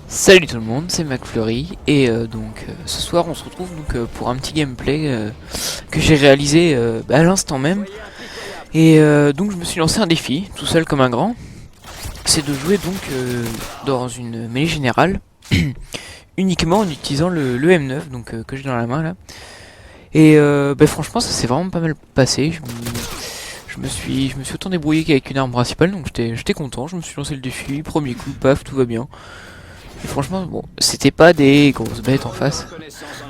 Salut tout le monde, c'est McFlurry et ce soir on se retrouve pour un petit gameplay que j'ai réalisé à l'instant même. Et donc je me suis lancé un défi, tout seul comme un grand. C'est de jouer dans une mêlée générale uniquement en utilisant le M9 que j'ai dans la main là. Et franchement ça s'est vraiment pas mal passé. Je me suis autant débrouillé qu'avec une arme principale, donc j'étais content. Je me suis lancé le défi, premier coup, paf, tout va bien. Et franchement, bon, c'était pas des grosses bêtes en face,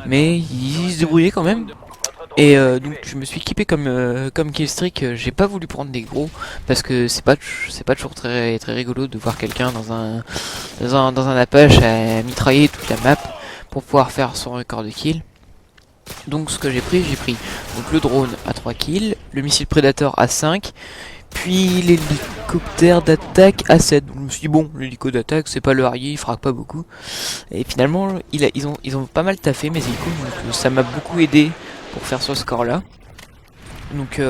mais ils se débrouillaient quand même. Et donc je me suis équipé comme killstreak. J'ai pas voulu prendre des gros parce que c'est pas toujours très rigolo de voir quelqu'un dans un Apache à mitrailler toute la map pour pouvoir faire son record de kill. Donc ce que j'ai pris donc le drone à 3 kills, le missile Predator à 5, puis l'hélicoptère d'attaque à 7. Donc je me suis dit bon, l'hélico d'attaque c'est pas le Harrier, il frappe pas beaucoup. Et finalement ils ont pas mal taffé mes hélicos, donc ça m'a beaucoup aidé pour faire ce score là. Donc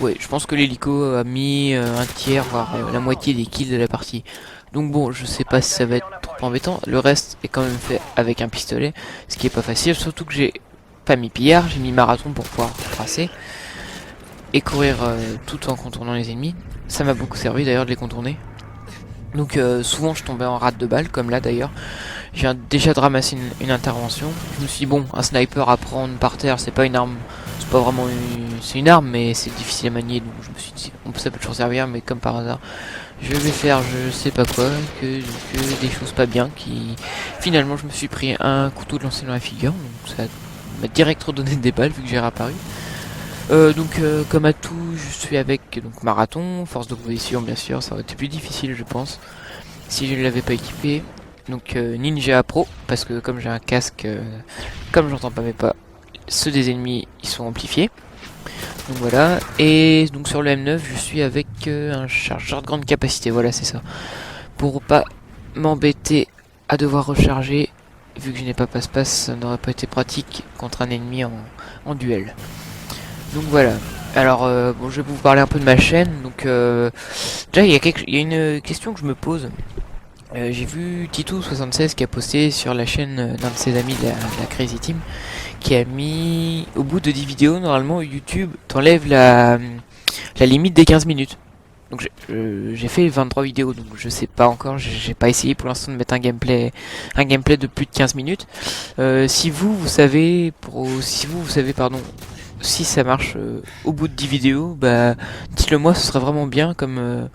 ouais, je pense que l'hélico a mis un tiers, voire la moitié des kills de la partie. Donc bon, je sais pas si ça va être trop embêtant. Le reste est quand même fait avec un pistolet, ce qui est pas facile. Surtout que j'ai pas mis pillard, j'ai mis marathon pour pouvoir tracer et courir tout en contournant les ennemis. Ça m'a beaucoup servi d'ailleurs de les contourner. Donc souvent je tombais en rate de balles, comme là d'ailleurs. Je viens déjà de ramasser une intervention. Je me suis dit bon, un sniper à prendre par terre, c'est pas une arme, c'est pas vraiment c'est une arme, mais c'est difficile à manier. Donc je me suis dit ça peut toujours servir, mais comme par hasard, je vais faire je sais pas quoi, que des choses pas bien qui... Finalement je me suis pris un couteau de lancer dans la figure, donc ça m'a direct redonné des balles vu que j'ai réapparu. Comme atout, je suis avec marathon, force d'opposition bien sûr, ça aurait été plus difficile je pense si je ne l'avais pas équipé. Donc Ninja Pro, parce que comme j'ai un casque, comme j'entends pas mes pas, ceux des ennemis ils sont amplifiés. Donc voilà, et donc sur le M9 je suis avec un chargeur de grande capacité, voilà c'est ça. Pour pas m'embêter à devoir recharger, vu que je n'ai pas passe-passe, ça n'aurait pas été pratique contre un ennemi en duel. Donc voilà, alors bon, je vais vous parler un peu de ma chaîne. Donc déjà il y a une question que je me pose. J'ai vu Titou76 qui a posté sur la chaîne d'un de ses amis de la Crazy Team, qui a mis au bout de 10 vidéos, normalement YouTube t'enlève la limite des 15 minutes. Donc j'ai fait 23 vidéos, donc je sais pas encore, j'ai pas essayé pour l'instant de mettre un gameplay de plus de 15 minutes. Si vous savez pardon, si ça marche au bout de 10 vidéos, bah dites-le moi, ce serait vraiment bien, comme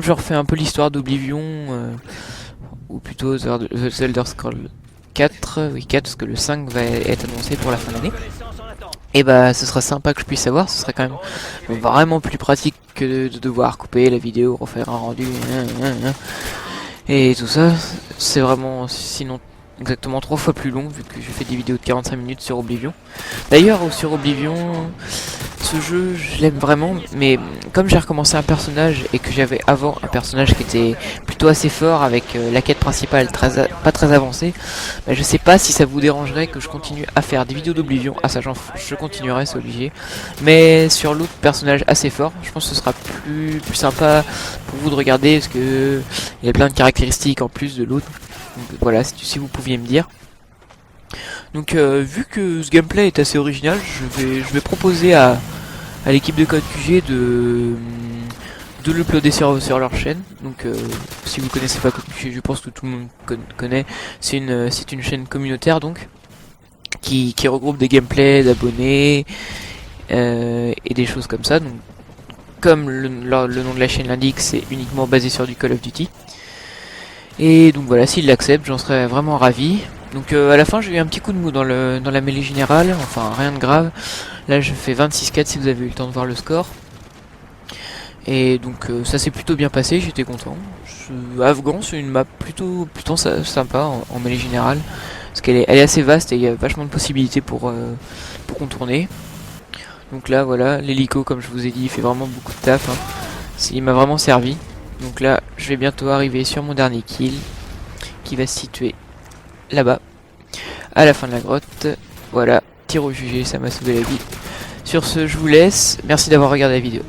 je refais un peu l'histoire d'Oblivion, ou plutôt The Elder Scrolls 4, oui 4, parce que le 5 va être annoncé pour la fin de l'année. Et bah ce serait sympa que je puisse savoir, ce serait quand même vraiment plus pratique que de devoir couper la vidéo, refaire un rendu, et tout ça. C'est vraiment sinon exactement 3 fois plus long, vu que je fais des vidéos de 45 minutes sur Oblivion. D'ailleurs sur Oblivion, ce jeu je l'aime vraiment, mais comme j'ai recommencé un personnage et que j'avais avant un personnage qui était plutôt assez fort avec la quête principale pas très avancée, bah, je sais pas si ça vous dérangerait que je continue à faire des vidéos d'Oblivion. Ah ça je continuerai, c'est obligé, mais sur l'autre personnage assez fort, je pense que ce sera plus sympa pour vous de regarder, parce que il y a plein de caractéristiques en plus de l'autre. Donc voilà, si vous pouviez me dire. Donc vu que ce gameplay est assez original, je vais proposer à l'équipe de Code QG de l'uploader sur leur chaîne. Donc si vous connaissez pas Code QG, je pense que tout le monde connaît. C'est une chaîne communautaire donc qui regroupe des gameplays d'abonnés et des choses comme ça. Donc comme le nom de la chaîne l'indique, c'est uniquement basé sur du Call of Duty. Et donc voilà, s'ils l'acceptent, j'en serais vraiment ravi. Donc à la fin j'ai eu un petit coup de mou dans la mêlée générale, enfin rien de grave. Là je fais 26-4 si vous avez eu le temps de voir le score. Et donc ça s'est plutôt bien passé, j'étais content. Afghan c'est une map plutôt sympa en mêlée générale. Parce qu'elle est assez vaste et il y a vachement de possibilités pour contourner. Donc là voilà, l'hélico comme je vous ai dit il fait vraiment beaucoup de taf, hein. Il m'a vraiment servi. Donc là je vais bientôt arriver sur mon dernier kill, qui va se situer là-bas, à la fin de la grotte. Voilà, tir au jugé, ça m'a sauvé la vie. Sur ce, je vous laisse. Merci d'avoir regardé la vidéo.